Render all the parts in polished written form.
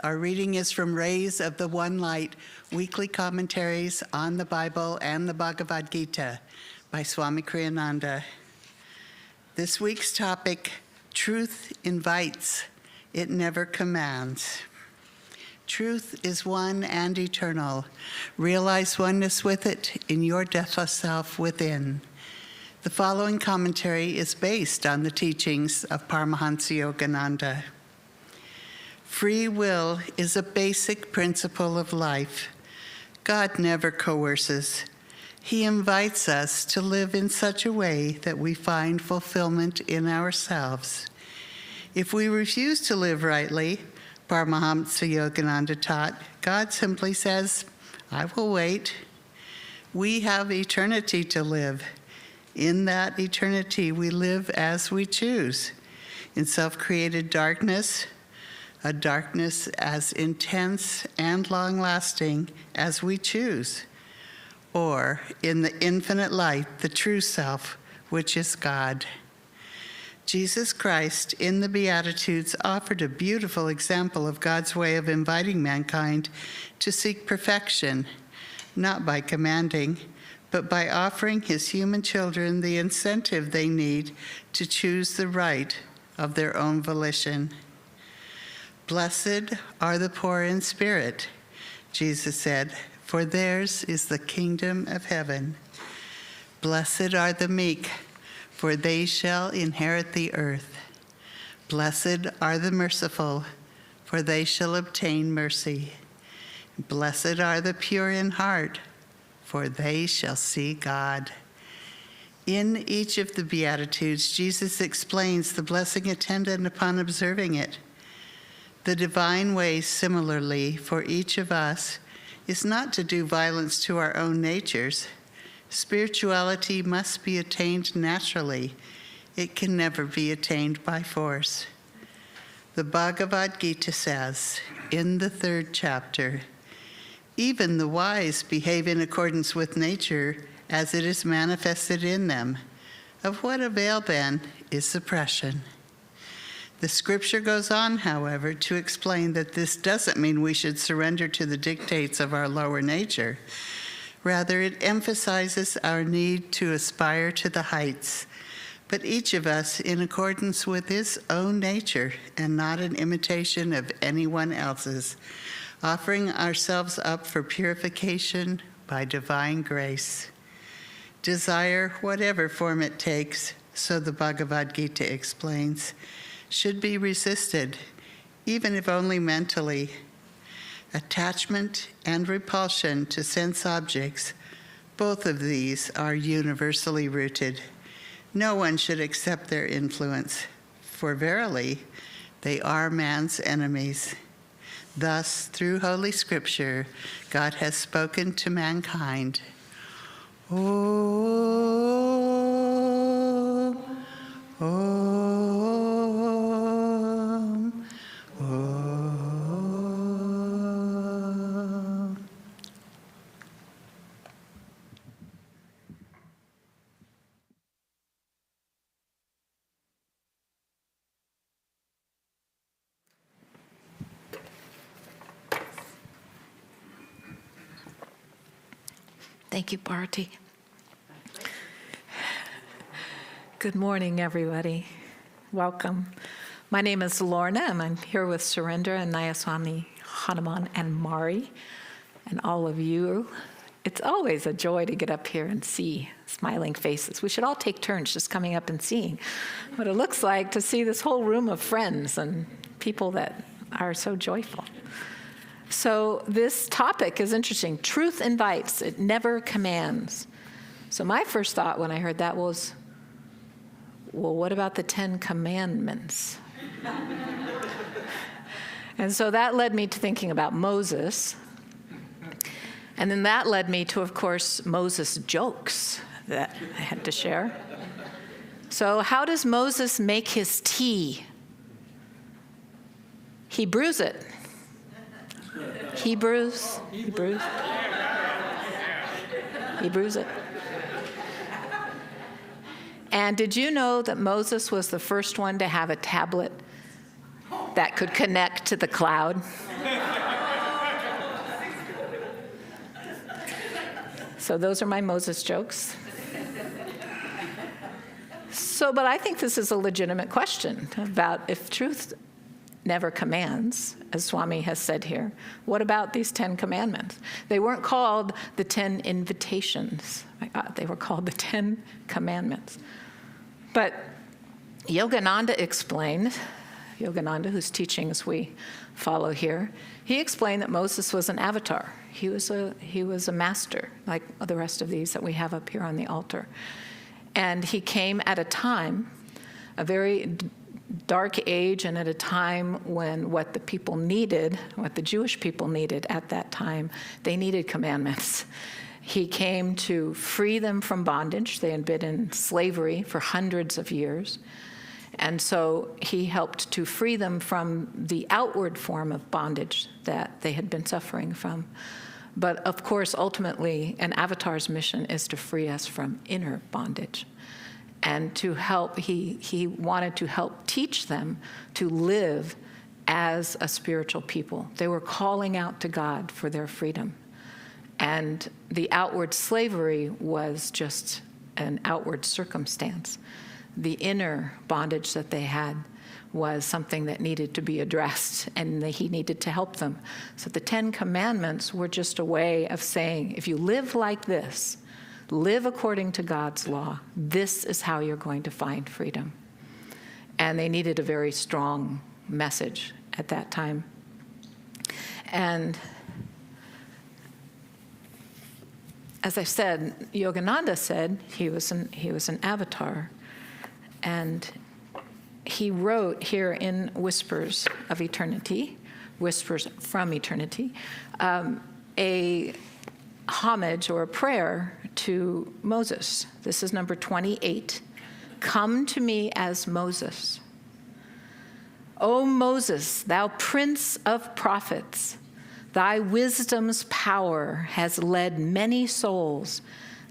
Our reading is from Rays of the One Light, weekly commentaries on the Bible and the Bhagavad Gita by Swami Kriyananda. This week's topic, Truth Invites, It Never Commands. Truth is one and eternal. Realize oneness with it in your deathless self within. The following commentary is based on the teachings of Paramahansa Yogananda. Free will is a basic principle of life. God never coerces. He invites us to live in such a way that we find fulfillment in ourselves. If we refuse to live rightly, Paramahansa Yogananda taught, God simply says, I will wait. We have eternity to live. In that eternity, we live as we choose. In self-created darkness, a darkness as intense and long-lasting as we choose, or in the infinite light, the true self, which is God. Jesus Christ, in the Beatitudes, offered a beautiful example of God's way of inviting mankind to seek perfection, not by commanding, but by offering his human children the incentive they need to choose the right of their own volition. Blessed are the poor in spirit, Jesus said, for theirs is the kingdom of heaven. Blessed are the meek, for they shall inherit the earth. Blessed are the merciful, for they shall obtain mercy. Blessed are the pure in heart, for they shall see God. In each of the Beatitudes, Jesus explains the blessing attendant upon observing it. The divine way, similarly, for each of us is not to do violence to our own natures. Spirituality must be attained naturally. It can never be attained by force. The Bhagavad Gita says, in the 3rd chapter, even the wise behave in accordance with nature as it is manifested in them. Of what avail, then, is suppression? The scripture goes on, however, to explain that this doesn't mean we should surrender to the dictates of our lower nature. Rather, it emphasizes our need to aspire to the heights, but each of us in accordance with his own nature and not an imitation of anyone else's, offering ourselves up for purification by divine grace. Desire, whatever form it takes, so the Bhagavad Gita explains, should be resisted, even if only mentally. Attachment and repulsion to sense objects, both of these are universally rooted. No one should accept their influence, for verily, they are man's enemies. Thus, through Holy Scripture, God has spoken to mankind. Thank you, Bharti. Good morning, everybody. Welcome. My name is Lorna, and I'm here with Surendra and Nayaswami, Hanuman, and Mari, and all of you. It's always a joy to get up here and see smiling faces. We should all take turns just coming up and seeing what it looks like to see this whole room of friends and people that are so joyful. So this topic is interesting. Truth invites, it never commands. So my first thought when I heard that was, well, what about the 10 Commandments? And so that led me to thinking about Moses. And then that led me to, of course, Moses' jokes that I had to share. So how does Moses make his tea? He brews it. He brews it. And did you know that Moses was the first one to have a tablet that could connect to the cloud. So those are my Moses jokes. But I think this is a legitimate question about if truth never commands, as Swami has said here, what about these 10 commandments? They weren't called the 10 invitations. My God, they were called the 10 commandments. But Yogananda explained, Yogananda, whose teachings we follow here, he explained that Moses was an avatar. He was a master, like the rest of these that we have up here on the altar. And he came at a time, a very dark age, and at a time when what the people needed, what the Jewish people needed at that time, they needed commandments. He came to free them from bondage. They had been in slavery for hundreds of years. And so he helped to free them from the outward form of bondage that they had been suffering from. But of course, ultimately, an avatar's mission is to free us from inner bondage. And to help, he wanted to help teach them to live as a spiritual people. They were calling out to God for their freedom. And the outward slavery was just an outward circumstance. The inner bondage that they had was something that needed to be addressed, and he needed to help them. So the 10 Commandments were just a way of saying, if you live like this, live according to God's law, this is how you're going to find freedom. And they needed a very strong message at that time. And as I said, Yogananda said he was an avatar. And he wrote here in Whispers of Eternity, Whispers from Eternity, a homage or a prayer to Moses. This is number 28. Come to me as Moses. O Moses, thou prince of prophets, thy wisdom's power has led many souls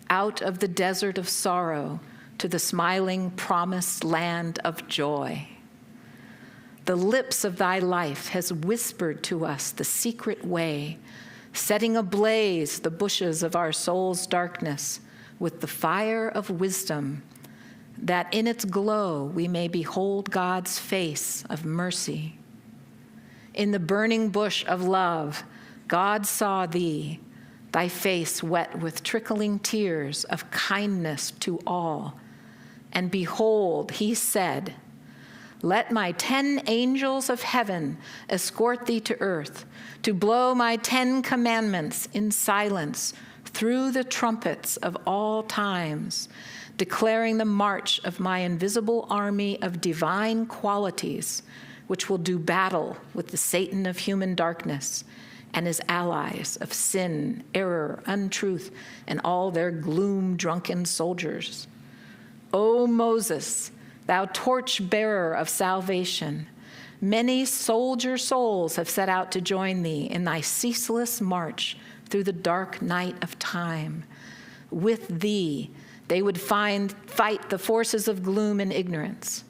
out of the desert of sorrow to the smiling promised land of joy. The lips of thy life has whispered to us the secret way, setting ablaze the bushes of our soul's darkness with the fire of wisdom, that in its glow we may behold God's face of mercy. In the burning bush of love, God saw thee, thy face wet with trickling tears of kindness to all. And behold, he said, let my 10 angels of heaven escort thee to earth, to blow my 10 commandments in silence through the trumpets of all times, declaring the march of my invisible army of divine qualities, which will do battle with the Satan of human darkness and his allies of sin, error, untruth, and all their gloom-drunken soldiers. O Moses, thou torch-bearer of salvation, many soldier souls have set out to join thee in thy ceaseless march through the dark night of time. With thee, they would fight the forces of gloom and ignorance.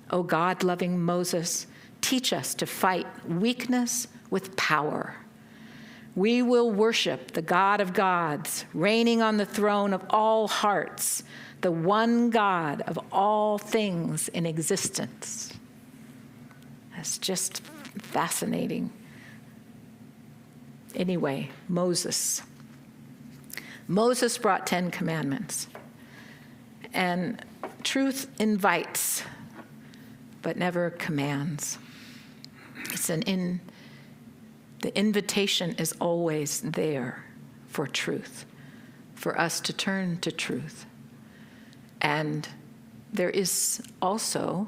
O God-loving Moses, teach us to fight weakness with power. We will worship the God of gods, reigning on the throne of all hearts, the one God of all things in existence. That's just fascinating. Anyway, Moses. Moses brought 10 commandments. And truth invites, but never commands. The invitation is always there for truth, for us to turn to truth. And there is also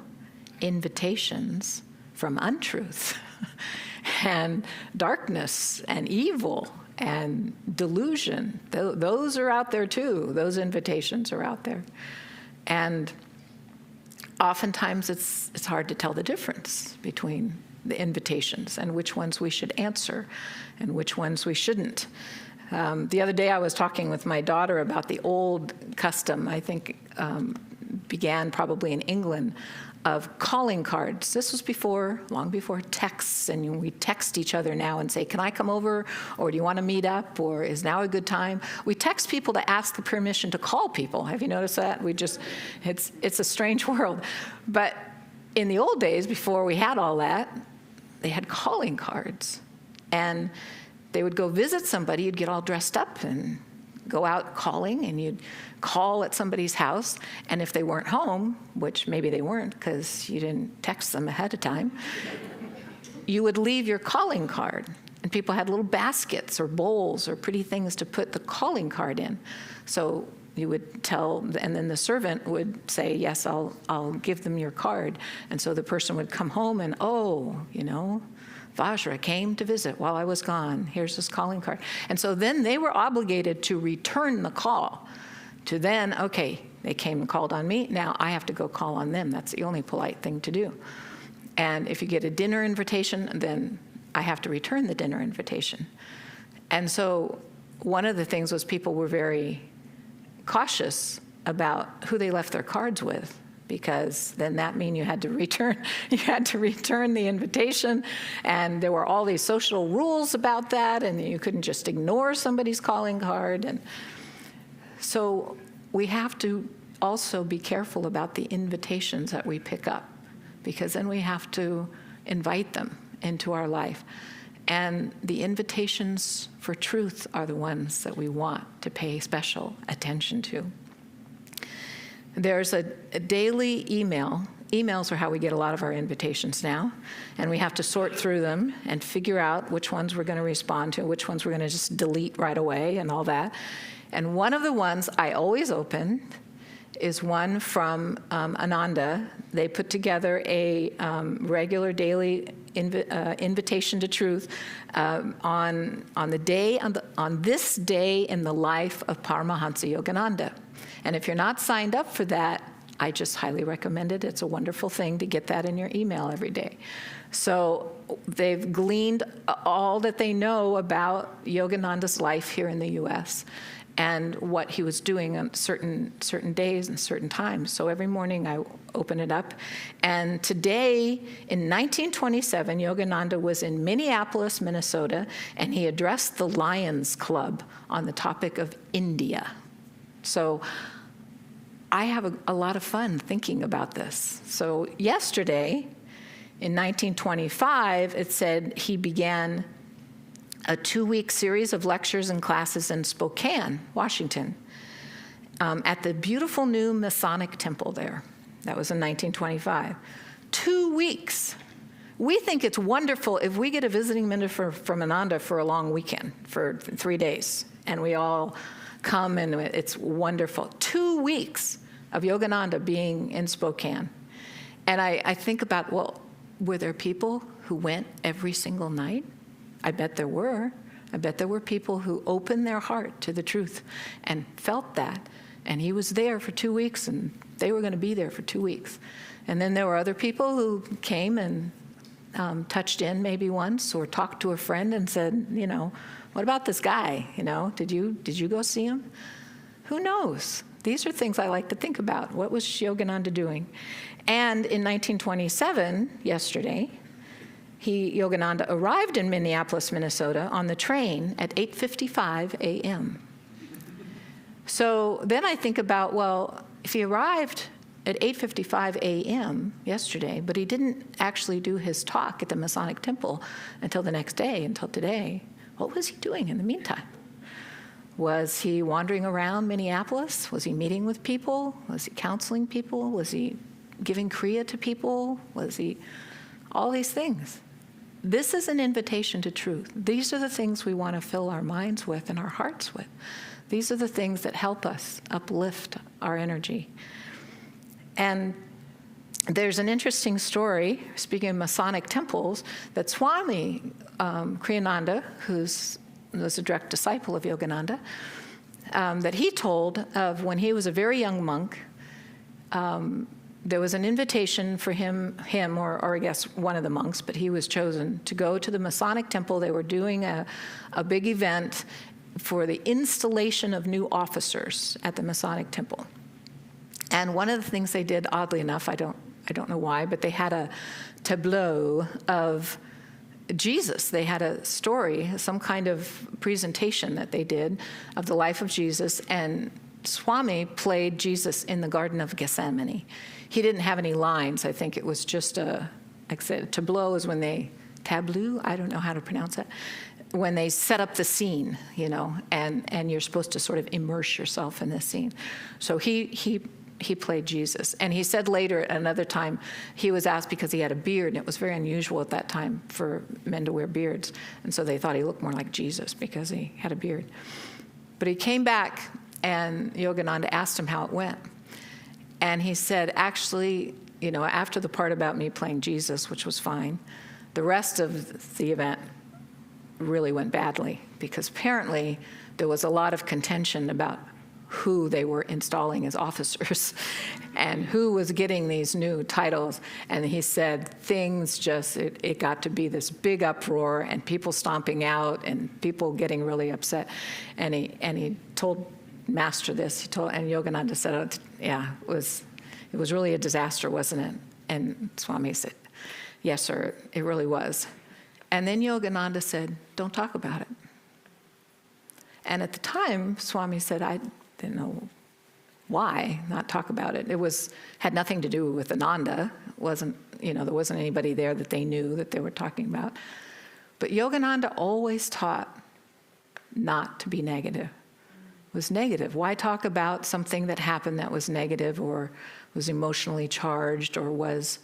invitations from untruth and darkness and evil and delusion. Those are out there too. Those invitations are out there. And oftentimes it's hard to tell the difference between the invitations and which ones we should answer and which ones we shouldn't. The other day I was talking with my daughter about the old custom, I think began probably in England, of calling cards. This was long before texts, and we text each other now and say, can I come over, or do you want to meet up, or is now a good time? We text people to ask the permission to call people. Have you noticed that? It's a strange world. But in the old days, before we had all that, they had calling cards. And they would go visit somebody, you'd get all dressed up and go out calling, and you'd call at somebody's house, and if they weren't home, which maybe they weren't because you didn't text them ahead of time, you would leave your calling card. And people had little baskets or bowls or pretty things to put the calling card in. So you would tell, and then the servant would say, yes, I'll give them your card. And so the person would come home and, Vajra came to visit while I was gone. Here's his calling card. And so then they were obligated to return the call, to then, okay, they came and called on me, now I have to go call on them. That's the only polite thing to do. And if you get a dinner invitation, then I have to return the dinner invitation. And so one of the things was people were very cautious about who they left their cards with, because then that mean you had to return the invitation, and there were all these social rules about that, and you couldn't just ignore somebody's calling card. And so we have to also be careful about the invitations that we pick up, because then we have to invite them into our life. And the invitations for truth are the ones that we want to pay special attention to. There's a daily email. Emails are how we get a lot of our invitations now, and we have to sort through them and figure out which ones we're going to respond to, which ones we're going to just delete right away and all that. And one of the ones I always open is one from Ananda. They put together a regular daily invitation to truth on this day in the life of Paramahansa Yogananda. And if you're not signed up for that, I just highly recommend it. It's a wonderful thing to get that in your email every day. So they've gleaned all that they know about Yogananda's life here in the U.S. and what he was doing on certain days and certain times. So every morning I open it up. And today, in 1927, Yogananda was in Minneapolis, Minnesota, and he addressed the Lions Club on the topic of India. So I have a lot of fun thinking about this. So yesterday, in 1925, it said he began a 2-week series of lectures and classes in Spokane, Washington, at the beautiful new Masonic temple there. That was in 1925. 2 weeks. We think it's wonderful if we get a visiting minister from Ananda for a long weekend, for 3 days, and we all come, and it's wonderful. 2 weeks of Yogananda being in Spokane. And I think about, well, were there people who went every single night? I bet there were. I bet there were people who opened their heart to the truth and felt that. And he was there for 2 weeks, and they were going to be there for 2 weeks. And then there were other people who came and touched in maybe once, or talked to a friend and said, what about this guy? Did you go see him? Who knows? These are things I like to think about. What was Yogananda doing? And in 1927, yesterday, Yogananda arrived in Minneapolis, Minnesota on the train at 8:55 a.m. So then I think about, well, if he arrived at 8:55 a.m. yesterday, but he didn't actually do his talk at the Masonic Temple until the next day, until today, what was he doing in the meantime? Was he wandering around Minneapolis? Was he meeting with people? Was he counseling people? Was he giving Kriya to people? Was he all these things? This is an invitation to truth. These are the things we want to fill our minds with and our hearts with. These are the things that help us uplift our energy. And there's an interesting story, speaking of Masonic temples, that Swami Kriyananda, who was a direct disciple of Yogananda, that he told of when he was a very young monk. There was an invitation for him or I guess one of the monks, but he was chosen to go to the Masonic temple. They were doing a big event for the installation of new officers at the Masonic temple. And one of the things they did, oddly enough, I I don't know why, but they had a tableau of Jesus. They had a story, some kind of presentation that they did of the life of Jesus, and Swami played Jesus in the Garden of Gethsemane. He didn't have any lines. I think it was just like I said, tableau is when they, tableau, I don't know how to pronounce it, when they set up the scene, and you're supposed to sort of immerse yourself in this scene. So he played Jesus. And he said later, at another time, he was asked because he had a beard, and it was very unusual at that time for men to wear beards. And so they thought he looked more like Jesus because he had a beard. But he came back, and Yogananda asked him how it went. And he said, actually, after the part about me playing Jesus, which was fine, the rest of the event really went badly, because apparently there was a lot of contention about who they were installing as officers and who was getting these new titles. And he said things just, it got to be this big uproar and people stomping out and people getting really upset. And he told Master this, and Yogananda said, oh, yeah, it was really a disaster, wasn't it? And Swami said, yes, sir, it really was. And then Yogananda said, don't talk about it. And at the time, Swami said, I didn't know why not talk about it. Had nothing to do with Ananda. It wasn't, there wasn't anybody there that they knew that they were talking about. But Yogananda always taught not to be negative. It was negative. Why talk about something that happened that was negative or was emotionally charged or was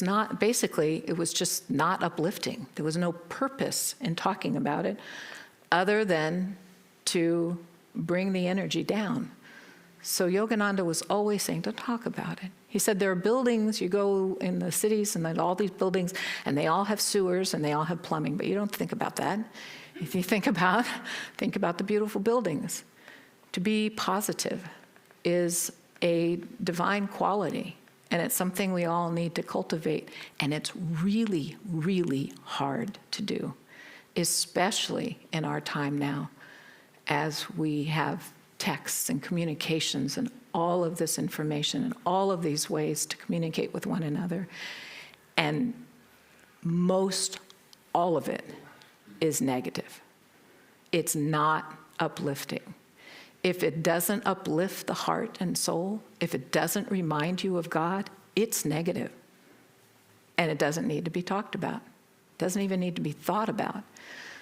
not, basically, it was just not uplifting. There was no purpose in talking about it other than to bring the energy down. So Yogananda was always saying, don't talk about it. He said there are buildings, you go in the cities and there's all these buildings and they all have sewers and they all have plumbing, but you don't think about that. If you think about the beautiful buildings. To be positive is a divine quality, and it's something we all need to cultivate, and it's really, really hard to do, especially in our time now, as we have texts and communications and all of this information and all of these ways to communicate with one another. And most all of it is negative. It's not uplifting. If it doesn't uplift the heart and soul, if it doesn't remind you of God, it's negative. And it doesn't need to be talked about. It doesn't even need to be thought about.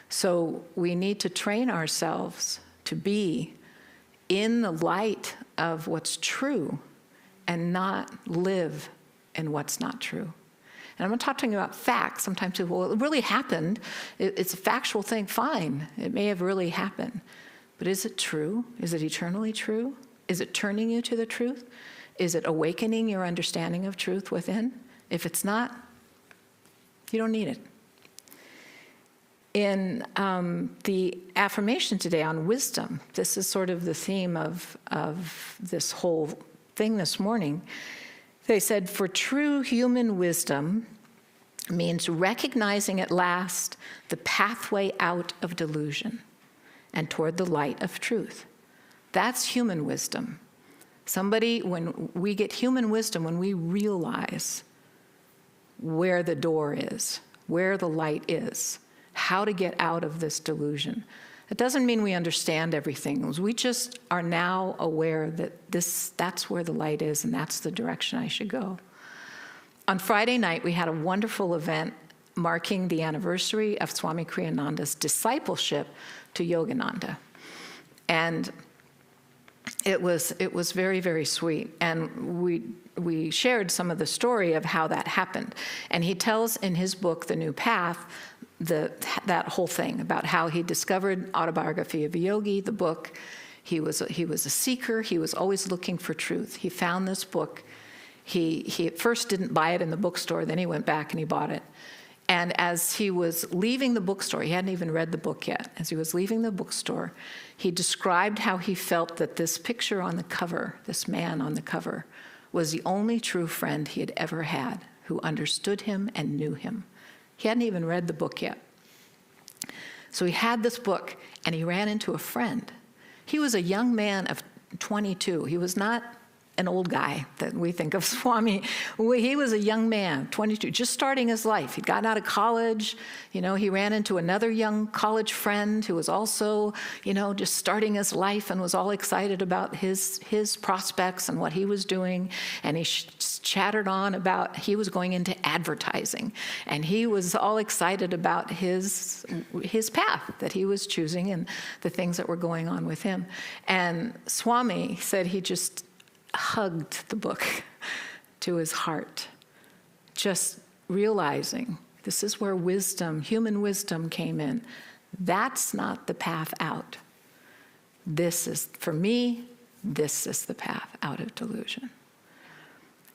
So we need to train ourselves to be in the light of what's true and not live in what's not true. And I'm not talking about facts. Sometimes people, well, it really happened. It's a factual thing, fine. It may have really happened. But is it true? Is it eternally true? Is it turning you to the truth? Is it awakening your understanding of truth within? If it's not, you don't need it. In the affirmation today on wisdom, this is sort of the theme of this whole thing this morning. They said, for true human wisdom means recognizing at last the pathway out of delusion and toward the light of truth. That's human wisdom. When we get human wisdom, when we realize where the door is, where the light is, how to get out of this delusion. It doesn't mean we understand everything. We just are now aware that that's where the light is and that's the direction I should go. On Friday night, we had a wonderful event marking the anniversary of Swami Kriyananda's discipleship to Yogananda. And it was very, very sweet. And we shared some of the story of how that happened. And he tells in his book, The New Path, that whole thing about how he discovered Autobiography of a Yogi, the book. He was a seeker. He was always looking for truth. He found this book. He at first didn't buy it in the bookstore. Then he went back and he bought it. And as he was leaving the bookstore, he hadn't even read the book yet. As he was leaving the bookstore, he described how he felt that this picture on the cover, this man on the cover, was the only true friend he had ever had who understood him and knew him. He hadn't even read the book yet. So he had this book, and he ran into a friend. He was a young man of 22. He was not an old guy that we think of Swami. He was a young man, 22, just starting his life. He'd gotten out of college. He ran into another young college friend who was also, just starting his life and was all excited about his prospects and what he was doing. And he chattered on about he was going into advertising. And he was all excited about his path that he was choosing and the things that were going on with him. And Swami said he just hugged the book to his heart, just realizing this is where human wisdom came in. That's not the path out. For me, this is the path out of delusion.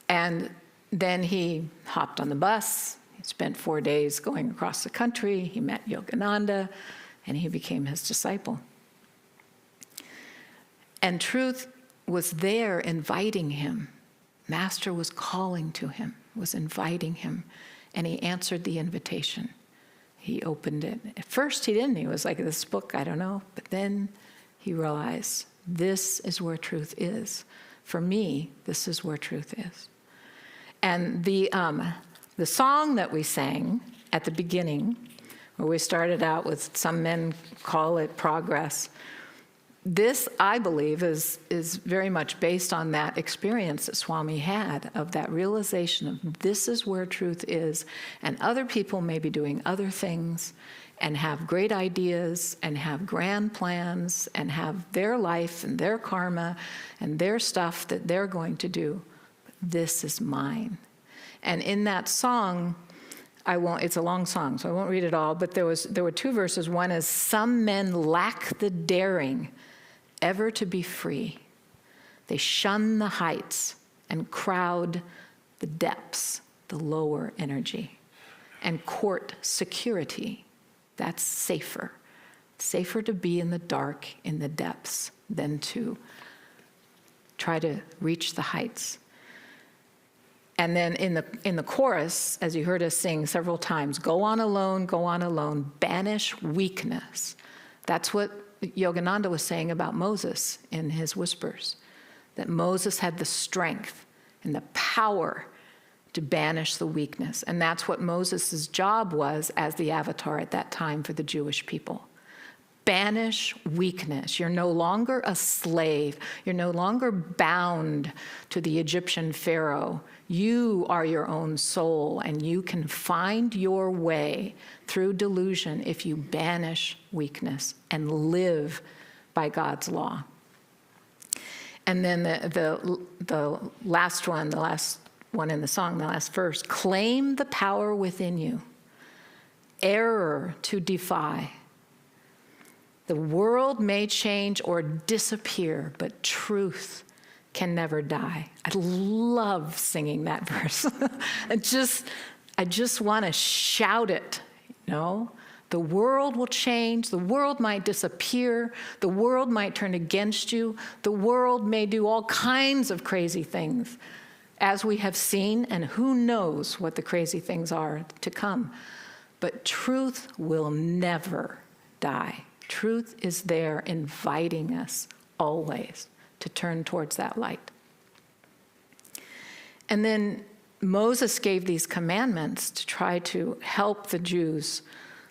And then he hopped on the bus. He spent 4 days going across the country. He met Yogananda, and he became his disciple. And truth was there inviting him. Master was calling to him, was inviting him, and he answered the invitation. He opened it. At first he didn't. He was like, this book, I don't know. But then he realized, this is where truth is. For me, this is where truth is. And the song that we sang at the beginning, where we started out with some men call it progress, this, I believe, is very much based on that experience that Swami had of that realization of this is where truth is, and other people may be doing other things and have great ideas and have grand plans and have their life and their karma and their stuff that they're going to do. This is mine. And in that song, it's a long song, so I won't read it all, but there were 2 verses. One is, some men lack the daring ever to be free. They shun the heights and crowd the depths, the lower energy, and court security. That's safer. Safer to be in the dark, in the depths, than to try to reach the heights. And then in the chorus, as you heard us sing several times, go on alone, banish weakness. That's what Yogananda was saying about Moses in his whispers, that Moses had the strength and the power to banish the weakness. And that's what Moses' job was as the avatar at that time for the Jewish people. Banish weakness. You're no longer a slave. You're no longer bound to the Egyptian Pharaoh. You are your own soul, and you can find your way through delusion if you banish weakness and live by God's law. And then the last one in the song, the last verse, claim the power within you, error to defy. The world may change or disappear, but truth can never die. I love singing that verse. I just want to shout it, The world will change. The world might disappear. The world might turn against you. The world may do all kinds of crazy things, as we have seen, and who knows what the crazy things are to come. But truth will never die. Truth is there inviting us always to turn towards that light. And then Moses gave these commandments to try to help the Jews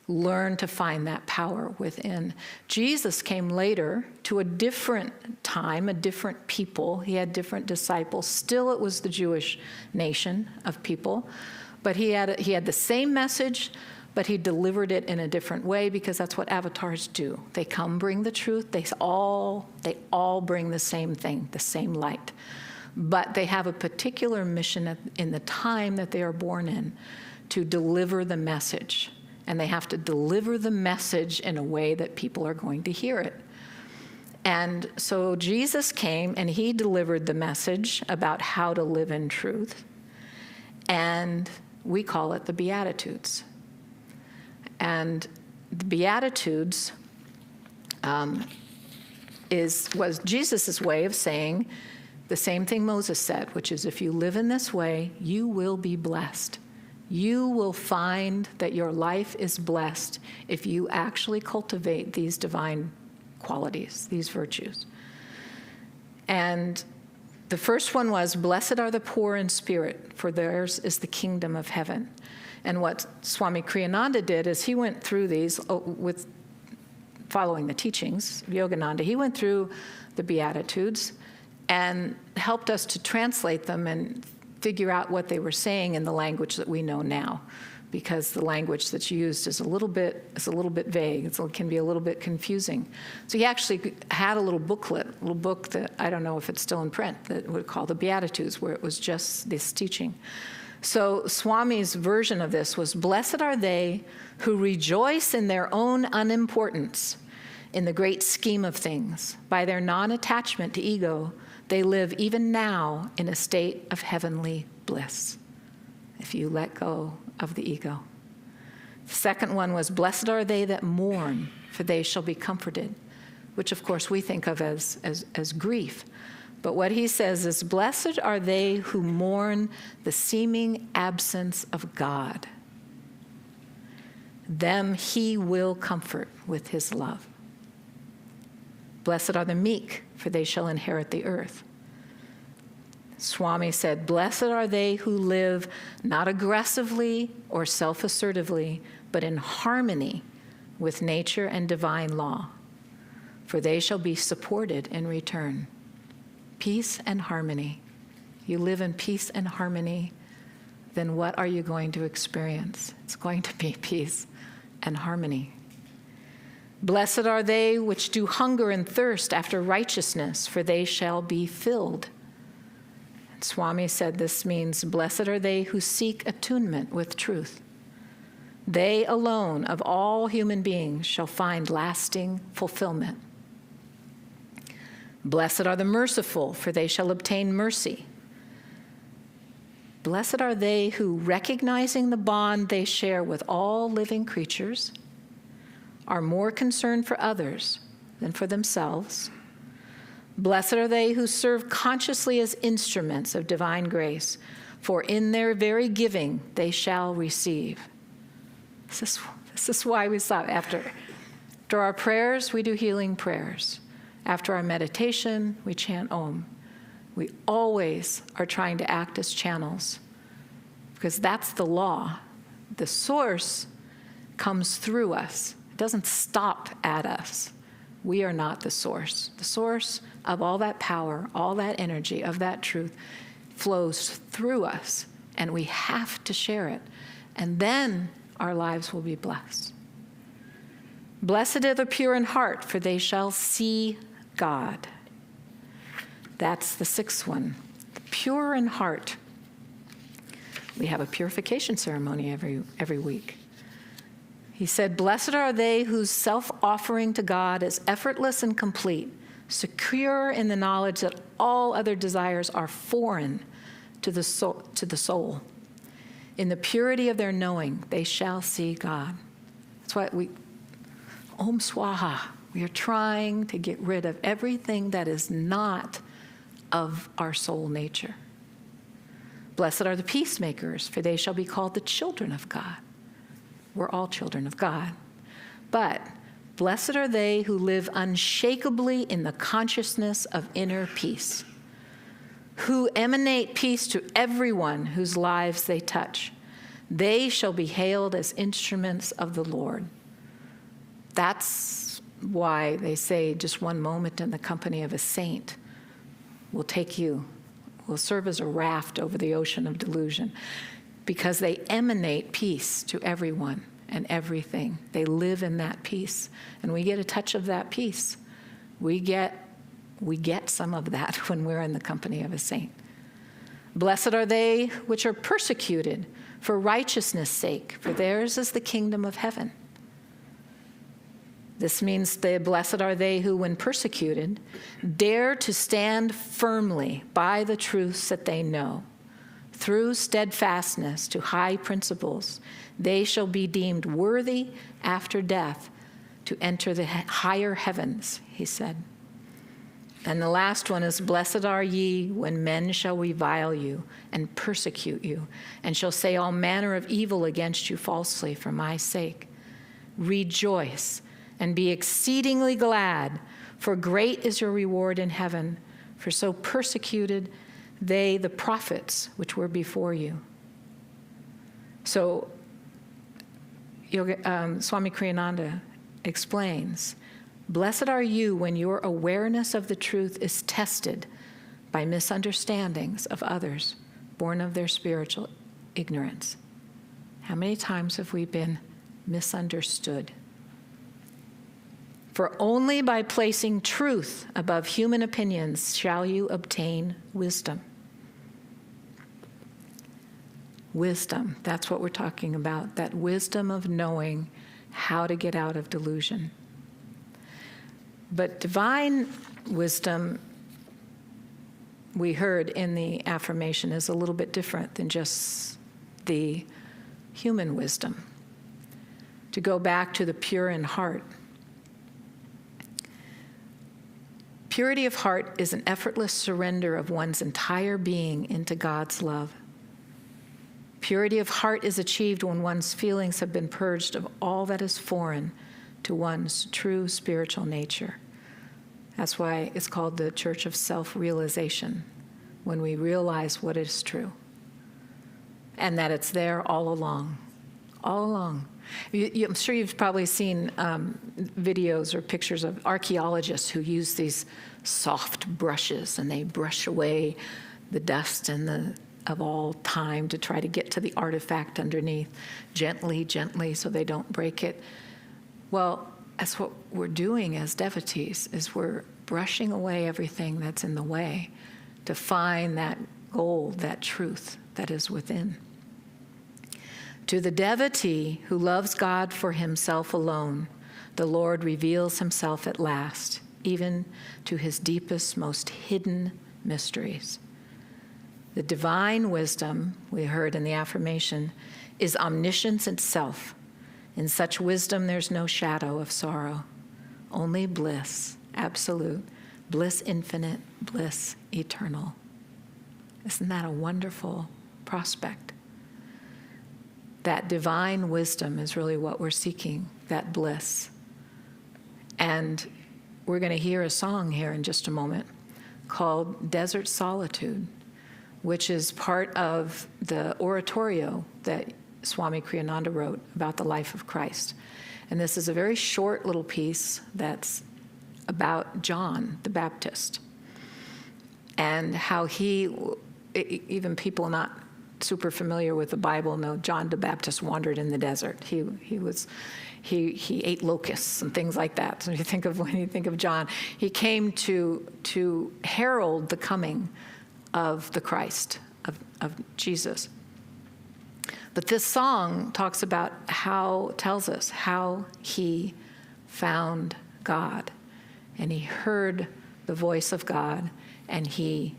learn to find that power within. Jesus came later to a different time, a different people. He had different disciples. Still, it was the Jewish nation of people. But he had the same message, but he delivered it in a different way, because that's what avatars do. They come bring the truth. They all bring the same thing, the same light. But they have a particular mission in the time that they are born in to deliver the message. And they have to deliver the message in a way that people are going to hear it. And so Jesus came and he delivered the message about how to live in truth. And we call it the Beatitudes. And the Beatitudes was Jesus' way of saying the same thing Moses said, which is, if you live in this way, you will be blessed. You will find that your life is blessed if you actually cultivate these divine qualities, these virtues. And The first one was, blessed are the poor in spirit, for theirs is the kingdom of heaven. And what Swami Kriyananda did is he went through these with following the teachings of Yogananda. He went through the Beatitudes and helped us to translate them and figure out what they were saying in the language that we know now, because the language that's used is a little bit vague. It can be a little bit confusing. So he actually had a little booklet, a little book that I don't know if it's still in print, that we call the Beatitudes, where it was just this teaching. So Swami's version of this was, blessed are they who rejoice in their own unimportance in the great scheme of things. By their non-attachment to ego, they live even now in a state of heavenly bliss, if you let go of the ego. The second one was, blessed are they that mourn, for they shall be comforted, which of course we think of as grief. But what he says is, blessed are they who mourn the seeming absence of God. Them he will comfort with his love. Blessed are the meek, for they shall inherit the earth. Swami said, blessed are they who live not aggressively or self-assertively, but in harmony with nature and divine law, for they shall be supported in return. Peace and harmony. You live in peace and harmony, then what are you going to experience? It's going to be peace and harmony. Blessed are they which do hunger and thirst after righteousness, for they shall be filled. And Swami said this means, blessed are they who seek attunement with truth. They alone of all human beings shall find lasting fulfillment. Blessed are the merciful, for they shall obtain mercy. Blessed are they who, recognizing the bond they share with all living creatures, are more concerned for others than for themselves. Blessed are they who serve consciously as instruments of divine grace, for in their very giving they shall receive. This is why we stop. After our prayers, we do healing prayers. After our meditation, we chant Om. We always are trying to act as channels, because that's the law. The source comes through us. It doesn't stop at us. We are not the source. The source of all that power, all that energy, of that truth flows through us, and we have to share it. And then our lives will be blessed. Blessed are the pure in heart, for they shall see God. That's the sixth one. The pure in heart. We have a purification ceremony every week. He said, blessed are they whose self-offering to God is effortless and complete, secure in the knowledge that all other desires are foreign to the soul. In the purity of their knowing, they shall see God. That's why Om Swaha, we are trying to get rid of everything that is not of our soul nature. Blessed are the peacemakers, for they shall be called the children of God. We're all children of God. But blessed are they who live unshakably in the consciousness of inner peace, who emanate peace to everyone whose lives they touch. They shall be hailed as instruments of the Lord. That's why they say just one moment in the company of a saint will serve as a raft over the ocean of delusion, because they emanate peace to everyone and everything. They live in that peace, and we get a touch of that peace. We get some of that when we're in the company of a saint. Blessed are they which are persecuted for righteousness' sake, for theirs is the kingdom of heaven. This means blessed are they who, when persecuted, dare to stand firmly by the truths that they know. Through steadfastness to high principles, they shall be deemed worthy after death to enter the higher heavens, he said. And the last one is, blessed are ye when men shall revile you and persecute you, and shall say all manner of evil against you falsely for my sake. Rejoice and be exceedingly glad, for great is your reward in heaven. For so persecuted they the prophets which were before you. So Swami Kriyananda explains, blessed are you when your awareness of the truth is tested by misunderstandings of others, born of their spiritual ignorance. How many times have we been misunderstood? For only by placing truth above human opinions shall you obtain wisdom. Wisdom, that's what we're talking about, that wisdom of knowing how to get out of delusion. But divine wisdom, we heard in the affirmation, is a little bit different than just the human wisdom. To go back to the pure in heart. Purity of heart is an effortless surrender of one's entire being into God's love. Purity of heart is achieved when one's feelings have been purged of all that is foreign to one's true spiritual nature. That's why it's called the Church of Self-Realization, when we realize what is true and that it's there all along, all along. I'm sure you've probably seen videos or pictures of archaeologists who use these soft brushes and they brush away the dust and of all time to try to get to the artifact underneath, gently, gently, so they don't break it. Well, that's what we're doing as devotees, is we're brushing away everything that's in the way to find that gold, that truth that is within. To the devotee who loves God for himself alone, the Lord reveals himself at last, even to his deepest, most hidden mysteries. The divine wisdom, we heard in the affirmation, is omniscience itself. In such wisdom, there's no shadow of sorrow, only bliss, absolute, bliss infinite, bliss eternal. Isn't that a wonderful prospect? That divine wisdom is really what we're seeking, that bliss. And we're going to hear a song here in just a moment called Desert Solitude, which is part of the oratorio that Swami Kriyananda wrote about the life of Christ. And this is a very short little piece that's about John the Baptist and how he, even people not super familiar with the Bible know John the Baptist wandered in the desert. He ate locusts and things like that. So when you think of John, he came to herald the coming of the Christ, of Jesus. But this song tells us how he found God. And he heard the voice of God, and he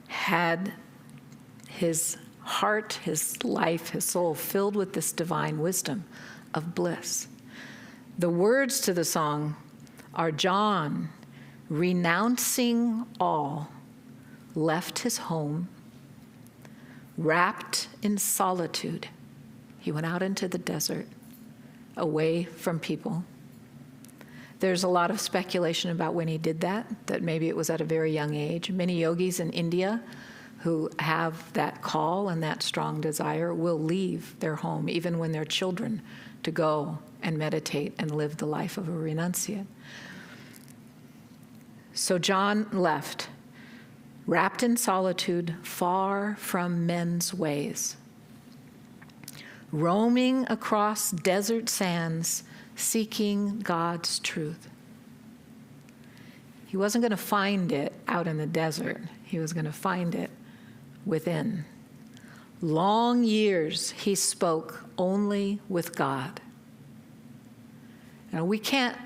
had his heart, his life, his soul filled with this divine wisdom of bliss. The words to the song are John, renouncing all, left his home, wrapped in solitude. He went out into the desert, away from people. There's a lot of speculation about when he did that maybe it was at a very young age. Many yogis in India who have that call and that strong desire will leave their home, even when they're children, to go and meditate and live the life of a renunciate. So John left, wrapped in solitude, far from men's ways, roaming across desert sands, seeking God's truth. He wasn't going to find it out in the desert. He was going to find it within. Long years he spoke only with God. We can't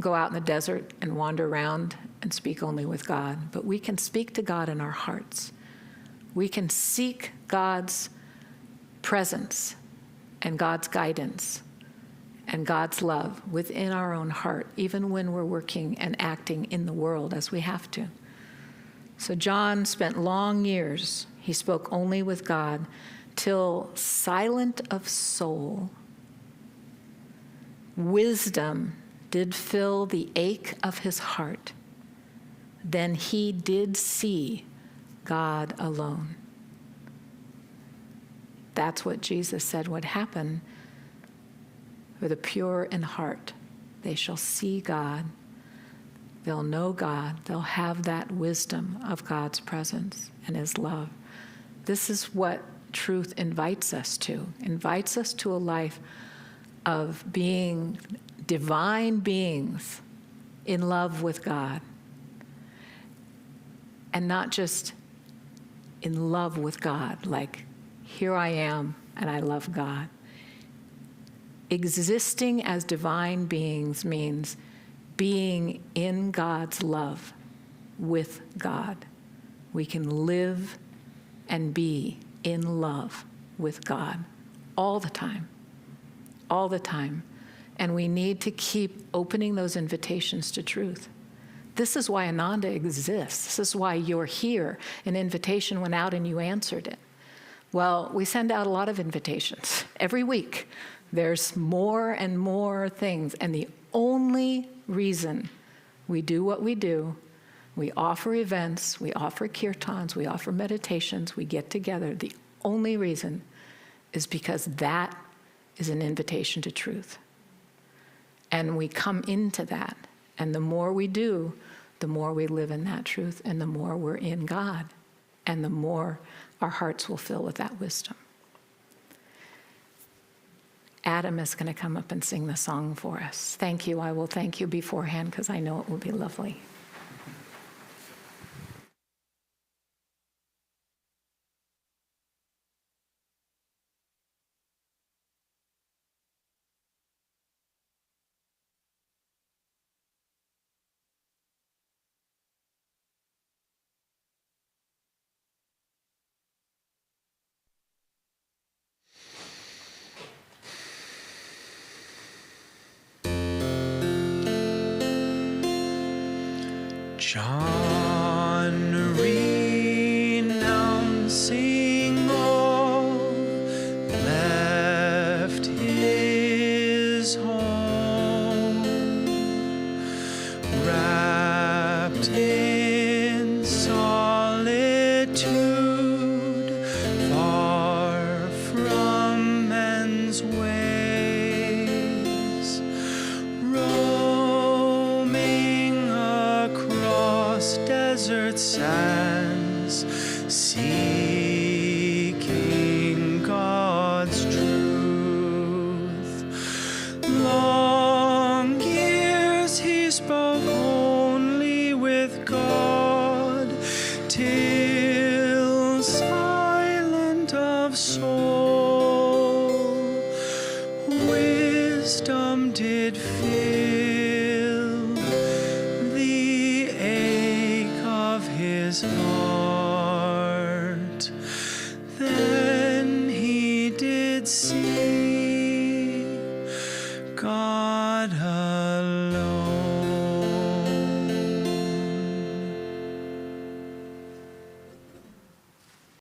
go out in the desert and wander around and speak only with God, but we can speak to God in our hearts. We can seek God's presence and God's guidance and God's love within our own heart, even when we're working and acting in the world as we have to. So John spent long years, he spoke only with God, till silent of soul, wisdom did fill the ache of his heart, then he did see God alone. That's what Jesus said would happen for the pure in heart. They shall see God. They'll know God. They'll have that wisdom of God's presence and his love. This is what truth invites us to a life of being divine beings in love with God. And not just in love with God, like, here I am and I love God. Existing as divine beings means being in God's love with God. We can live and be in love with God all the time, all the time. And we need to keep opening those invitations to truth. This is why Ananda exists. This is why you're here. An invitation went out and you answered it. Well, we send out a lot of invitations every week. There's more and more things. And the only reason we do what we do, we offer events, we offer kirtans, we offer meditations, we get together. The only reason is because that is an invitation to truth. And we come into that. And the more we do, the more we live in that truth, and the more we're in God, and the more our hearts will fill with that wisdom. Adam is going to come up and sing the song for us. Thank you. I will thank you beforehand because I know it will be lovely. John renouncing all, left his home, wrapped in solitude, far from men's ways, roaming across desert sands, seeking God's truth. Long years he spoke only with God, till silent of soul, wisdom did fill the ache of his heart. Then he did see God alone.